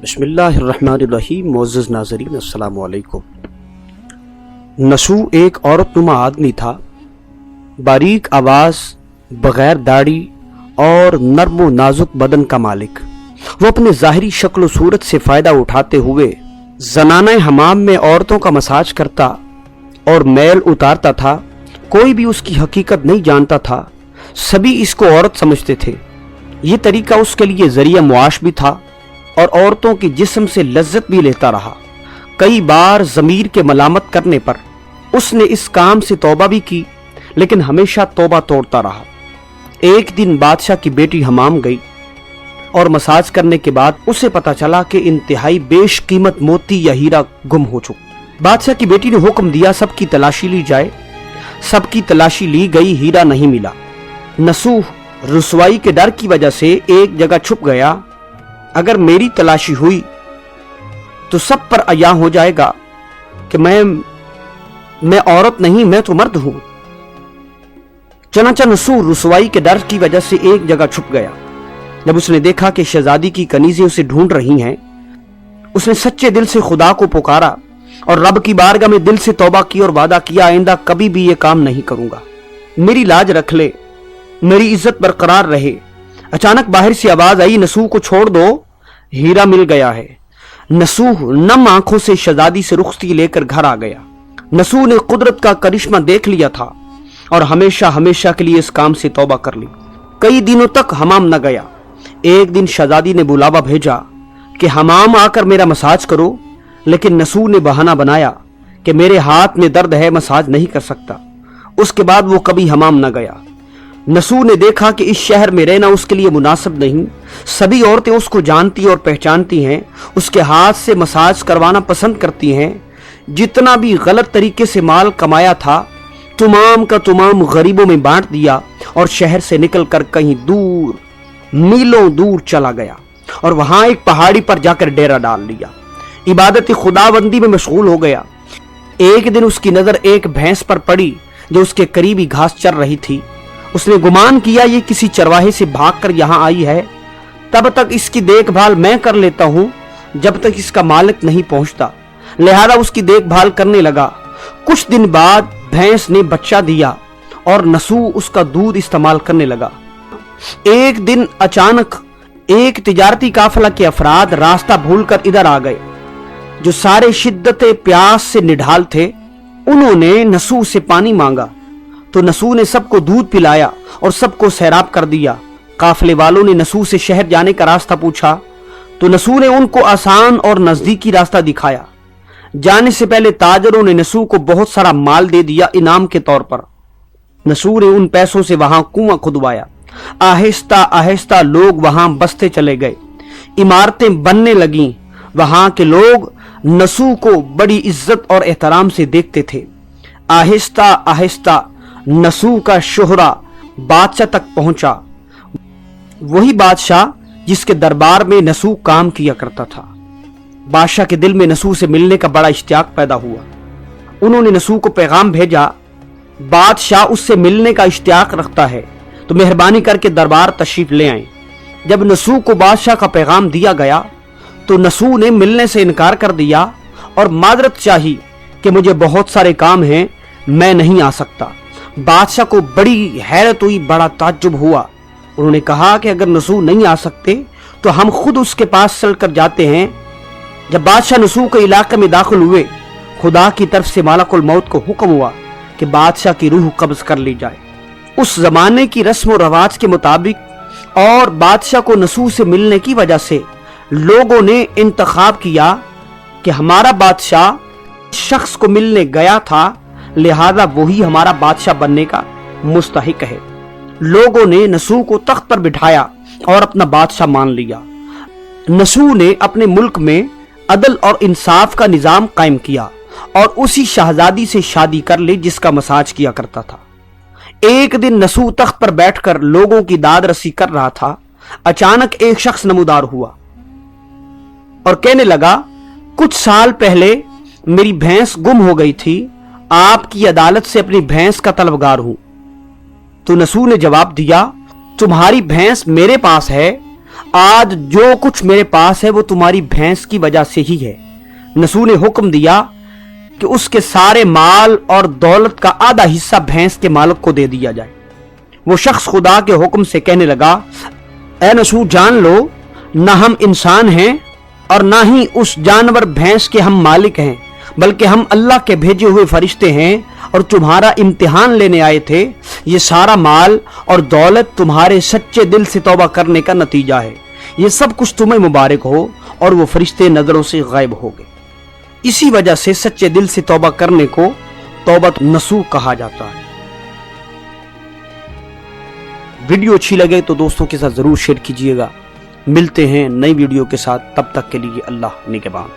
बिस्मिल्लाहिर्रहमानिर्रहीम। मुअज़्ज़ज़ नाज़रीन, अस्सलामु अलैकुम। नसू एक औरत नुमा आदमी था, बारीक आवाज़, बग़ैर दाढ़ी और नर्म व नाजुक बदन का मालिक। वो अपने ज़ाहिरी शक्ल सूरत से फ़ायदा उठाते हुए ज़नाना हमाम में औरतों का मसाज करता और मैल उतारता था। कोई भी उसकी हकीकत नहीं जानता था, सभी इसको औरत समझते थे। ये तरीका उसके लिए ज़रिया मुआश भी था और औरतों के जिस्म से लज्जत भी लेता रहा। कई बार ज़मीर के मलामत करने पर उसने इस काम से तौबा भी की, लेकिन हमेशा तौबा तोड़ता रहा। एक दिन बादशाह की बेटी हमाम गई और मसाज करने के बाद उसे पता चला कि इंतहाई बेशकीमत मोती या हीरा गुम हो चुका। बादशाह की बेटी ने हुक्म दिया सबकी तलाशी ली जाए। सबकी तलाशी ली गई, हीरा नहीं मिला। नसूह रुसवाई के डर की वजह से एक जगह छुप गया। अगर मेरी तलाशी हुई तो सब पर अया हो जाएगा कि मैं औरत नहीं, मैं तो मर्द हूं। चनाचा नसूह रुसवाई के डर की वजह से एक जगह छुप गया। जब उसने देखा कि शहजादी की कनीजें उसे ढूंढ रही हैं, उसने सच्चे दिल से खुदा को पुकारा और रब की बारगाह में दिल से तौबा की और वादा किया, आइंदा कभी भी ये काम नहीं करूंगा। मेरी लाज रख ले, मेरी इज्जत बरकरार रहे। अचानक बाहर से आवाज आई, नसूह को छोड़ दो, हीरा मिल गया है। नसूह नम आंखों से शहजादी से रुखसती लेकर घर आ गया। नसूह ने कुदरत का करिश्मा देख लिया था और हमेशा हमेशा के लिए इस काम से तौबा कर ली। कई दिनों तक हमाम न गया। एक दिन शहजादी ने बुलावा भेजा कि हमाम आकर मेरा मसाज करो, लेकिन नसूह ने बहाना बनाया कि मेरे हाथ में दर्द है, मसाज नहीं कर सकता। उसके बाद वो कभी हमाम न गया। नसूह ने देखा कि इस शहर में रहना उसके लिए मुनासिब नहीं। सभी औरतें उसको जानती और पहचानती हैं, उसके हाथ से मसाज करवाना पसंद करती हैं। जितना भी गलत तरीके से माल कमाया था तमाम का तमाम गरीबों में बांट दिया और शहर से निकलकर कहीं दूर, मीलों दूर चला गया और वहां एक पहाड़ी पर जाकर डेरा डाल लिया। इबादत खुदाबंदी में मशगूल हो गया। एक दिन उसकी नजर एक भैंस पर पड़ी जो उसके करीबी घास चर रही थी। उसने गुमान किया ये किसी चरवाहे से भागकर यहां आई है, तब तक इसकी देखभाल मैं कर लेता हूं जब तक इसका मालिक नहीं पहुंचता। लिहाजा उसकी देखभाल करने लगा। कुछ दिन बाद भैंस ने बच्चा दिया और नसूह उसका दूध इस्तेमाल करने लगा। एक दिन अचानक एक तिजारती काफिला के अफराद रास्ता भूलकर इधर आ गए, जो सारे शिद्दत प्यास से निढाल थे। उन्होंने नसूह से पानी मांगा तो नसूह ने सबको दूध पिलाया और सबको सैराब कर दिया। काफिले वालों ने नसूह से शहर जाने का रास्ता पूछा तो नसूह ने उनको आसान और नजदीकी रास्ता दिखाया। जाने से पहले ताजरों ने नसूह को बहुत सारा माल दे दिया इनाम के तौर पर। नसूह ने उन पैसों से वहां कुआं खुदवाया। आहिस्ता आहिस्ता लोग वहां बसते चले गए, इमारतें बनने लगीं। वहां के लोग नसूह को बड़ी इज्जत और एहतराम से देखते थे। आहिस्ता आहिस्ता नसूह का शोहरा बादशाह तक पहुंचा, वही बादशाह जिसके दरबार में नसूह काम किया करता था। बादशाह के दिल में नसूह से मिलने का बड़ा इश्तियाक पैदा हुआ। उन्होंने नसूह को पैगाम भेजा, बादशाह उससे मिलने का इश्तियाक रखता है तो मेहरबानी करके दरबार तशरीफ ले आए। जब नसूह को बादशाह का पैगाम दिया गया तो नसूह ने मिलने से इनकार कर दिया और माजरत चाही कि मुझे बहुत सारे काम हैं, मैं नहीं आ सकता। बादशाह को बड़ी हैरत हुई, बड़ा ताज्जुब हुआ। उन्होंने कहा कि अगर नसूह नहीं आ सकते तो हम खुद उसके पास चलकर जाते हैं। जब बादशाह नसूह के इलाके में दाखिल हुए, खुदा की तरफ से मालकुल मौत को हुक्म हुआ कि बादशाह की रूह कब्ज कर ली जाए। उस जमाने की रस्म और रवाज के मुताबिक और बादशाह को नसूह से मिलने की वजह से लोगों ने इंतखाब किया कि हमारा बादशाह शख्स को मिलने गया था, लिहाजा वही हमारा बादशाह बनने का मुस्तहिक है। लोगों ने नसूह को तख्त पर बिठाया और अपना बादशाह मान लिया। नसूह ने अपने मुल्क में अदल और इंसाफ का निजाम कायम किया और उसी शहजादी से शादी कर ली जिसका मसाज किया करता था। एक दिन नसूह तख्त पर बैठकर लोगों की दाद रसी कर रहा था। अचानक एक शख्स नमूदार हुआ और कहने लगा, कुछ साल पहले मेरी भैंस गुम हो गई थी, आपकी अदालत से अपनी भैंस का तलबगार हूं। तो नसूह ने जवाब दिया, तुम्हारी भैंस मेरे पास है, आज जो कुछ मेरे पास है वो तुम्हारी भैंस की वजह से ही है। नसू ने हुक्म दिया कि उसके सारे माल और दौलत का आधा हिस्सा भैंस के मालिक को दे दिया जाए। वो शख्स खुदा के हुक्म से कहने लगा, ए नसू, जान लो न हम इंसान हैं और ना ही उस जानवर भैंस के हम मालिक हैं, बल्कि हम अल्लाह के भेजे हुए फरिश्ते हैं और तुम्हारा इम्तिहान लेने आए थे। ये सारा माल और दौलत तुम्हारे सच्चे दिल से तौबा करने का नतीजा है। ये सब कुछ तुम्हें मुबारक हो। और वो फरिश्ते नजरों से गायब हो गए। इसी वजह से सच्चे दिल से तौबा करने को तौबत नसूह कहा जाता है। वीडियो अच्छी लगे तो दोस्तों के साथ जरूर शेयर कीजिएगा। मिलते हैं नई वीडियो के साथ, तब तक के लिए अल्लाह निगहबान।